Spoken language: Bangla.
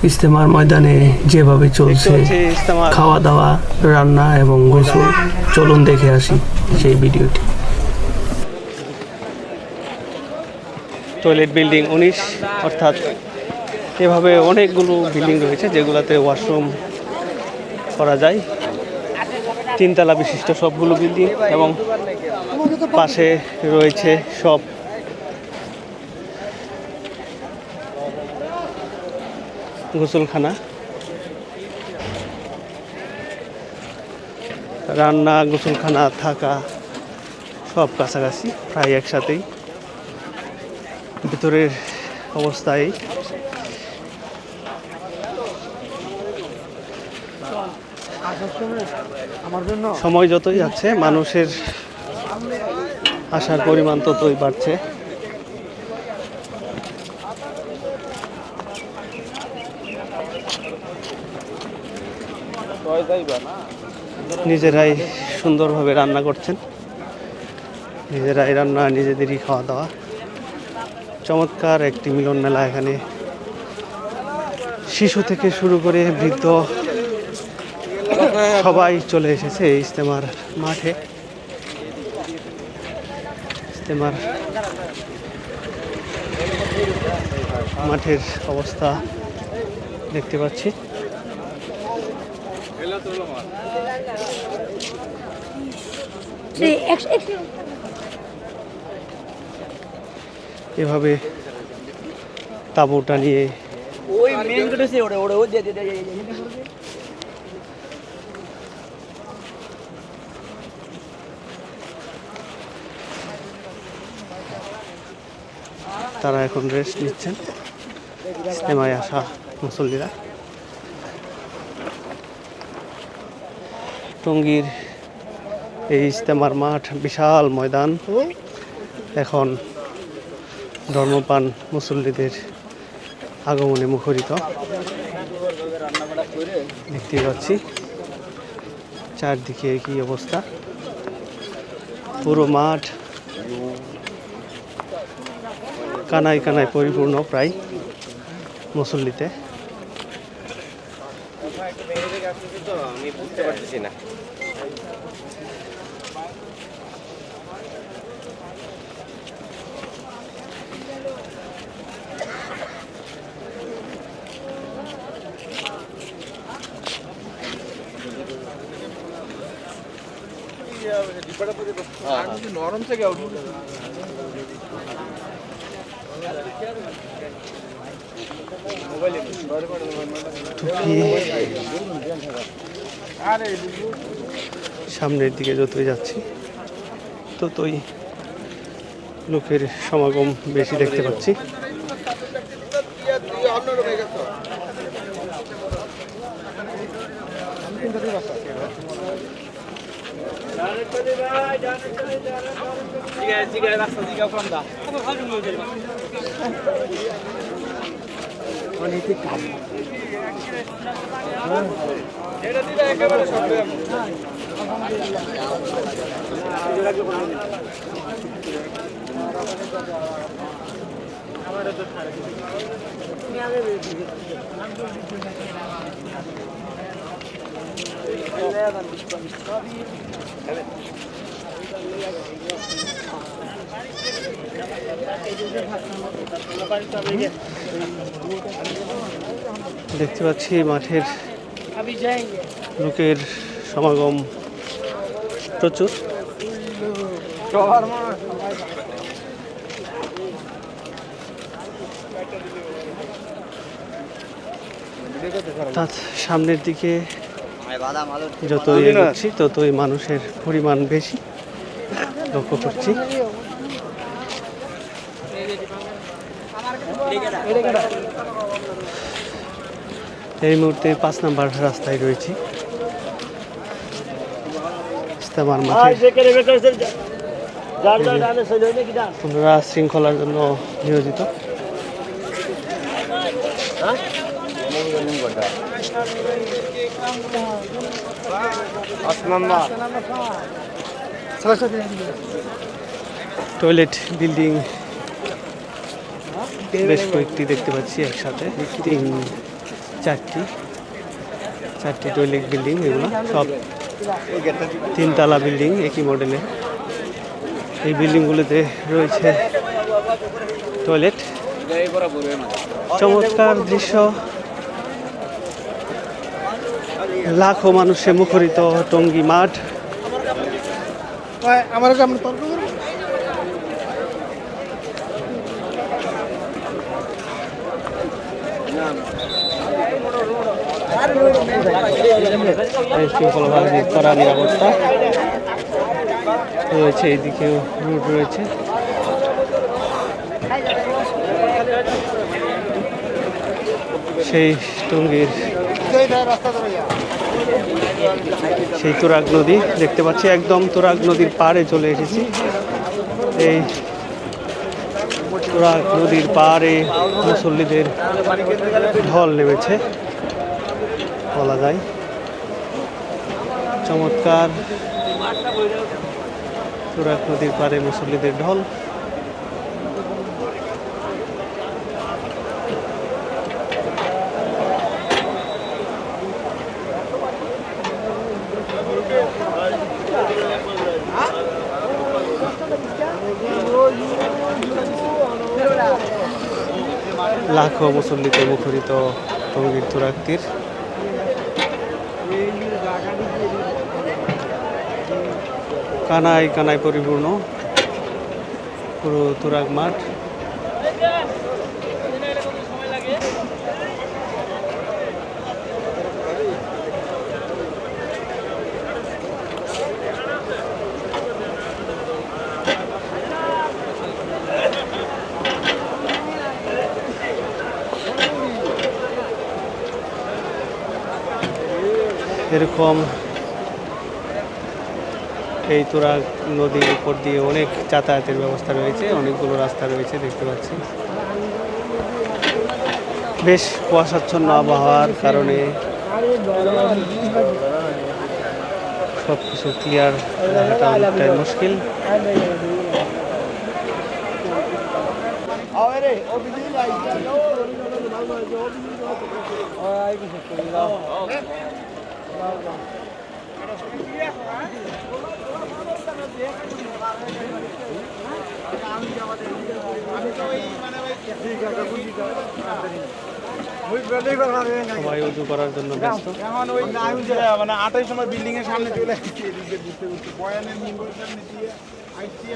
ইজতেমার ময়দানে যেভাবে চলছে খাওয়া দাওয়া, রান্না এবং গোসল, চলুন দেখে আসি সেই ভিডিওটি। টয়লেট বিল্ডিং 19, অর্থাৎ এভাবে অনেকগুলো বিল্ডিং রয়েছে যেগুলোতে ওয়াশরুম করা যায়। 3 তলা বিশিষ্ট সবগুলো বিল্ডিং এবং পাশে রয়েছে সব গোসলখানা, রান্না, গোসলখানা থাকা সব কাছাকাছি প্রায় একসাথেই। ভিতরের অবস্থায় সময় যতই যাচ্ছে মানুষের আসার পরিমাণ ততই বাড়ছে। নিজেরাই সুন্দরভাবে রান্না করছেন, নিজেরাই রান্না, নিজেদেরই খাওয়া দাওয়া। চমৎকার একটি মিলন মেলা এখানে। শিশু থেকে শুরু করে বৃদ্ধ সবাই চলে এসেছে এই ইজতেমার মাঠে। ইজতেমার মাঠের অবস্থা দেখতে পাচ্ছি। এভাবে তাঁবুটা নিয়ে তারা এখন রেস্ট নিচ্ছেন, ইজতেমায় আসা মুসল্লিরা। টঙ্গীর এই ইজতেমার মাঠ বিশাল ময়দান, এখন ধর্মপ্রাণ মুসল্লিদের আগমনে মুখরিত দেখতে পাচ্ছি। চারদিকে কি অবস্থা, পুরো মাঠ কানায় কানায় পরিপূর্ণ প্রায় মুসল্লিতে। আমি বুঝতে পারতেছি না। নরম থেকে সামনের দিকে যতই যাচ্ছি ততই লোকের সমাগম বেশি দেখতে পাচ্ছি। দেখতে পাচ্ছি মাঠের লোকের সমাগম প্রচুর। তার সামনের দিকে যতই এগোচ্ছি ততই মানুষের পরিমাণ বেশি লক্ষ্য করছি। এই মুহূর্তে 5 নম্বর রাস্তায় রয়েছি, ইজতেমার মাঠে। পুনরা শৃঙ্খলার জন্য নিয়োজিত। টয়লেট বিল্ডিং বেশ কয়েকটি দেখতে পাচ্ছি একসাথে, 3 চারটি টয়লেট বিল্ডিং, এগুলো সব 3 তলা বিল্ডিং একই মডেলের। এই বিল্ডিংগুলোতে রয়েছে টয়লেট। চমৎকার দৃশ্য, লাখো মানুষে মুখরিত টঙ্গী মাঠ। শৃঙ্খলাভাবে করা নিরাপত্তা রয়েছে, এইদিকেও রোড রয়েছে। সেই টঙ্গীর সেই তুরাগ নদী দেখতে পাচ্ছি, একদম তুরাগ নদীর পাড়ে চলে এসেছি। এই তুরাগ নদীর পাড়ে মুসল্লিদের ঢল নেমেছে বলা যায়। চমৎকার তুরাগ নদীর পাড়ে মুসল্লিদের ঢল। লাখো মুসল্লিতে মুখরিত টঙ্গীর তুরাগ তীর। কানায় কানায় পরিপূর্ণ পুরো তুরাগ মাঠ। এরকম এই তুরাগ নদীর উপর দিয়ে অনেক যাতায়াতের ব্যবস্থা রয়েছে, অনেকগুলো রাস্তা রয়েছে দেখতে পাচ্ছি। বেশ কুয়াশাচ্ছন্ন আবহাওয়ার কারণে সব কিছু ক্লিয়ার দেখাটা অনেকটাই মুশকিল। সবাই উজু করার জন্য ব্যস্ত। মানে 8টার সময় বিল্ডিং এর সামনে চলে আসছে, বয়ানের নিম্বর সামনে দিয়ে আইসি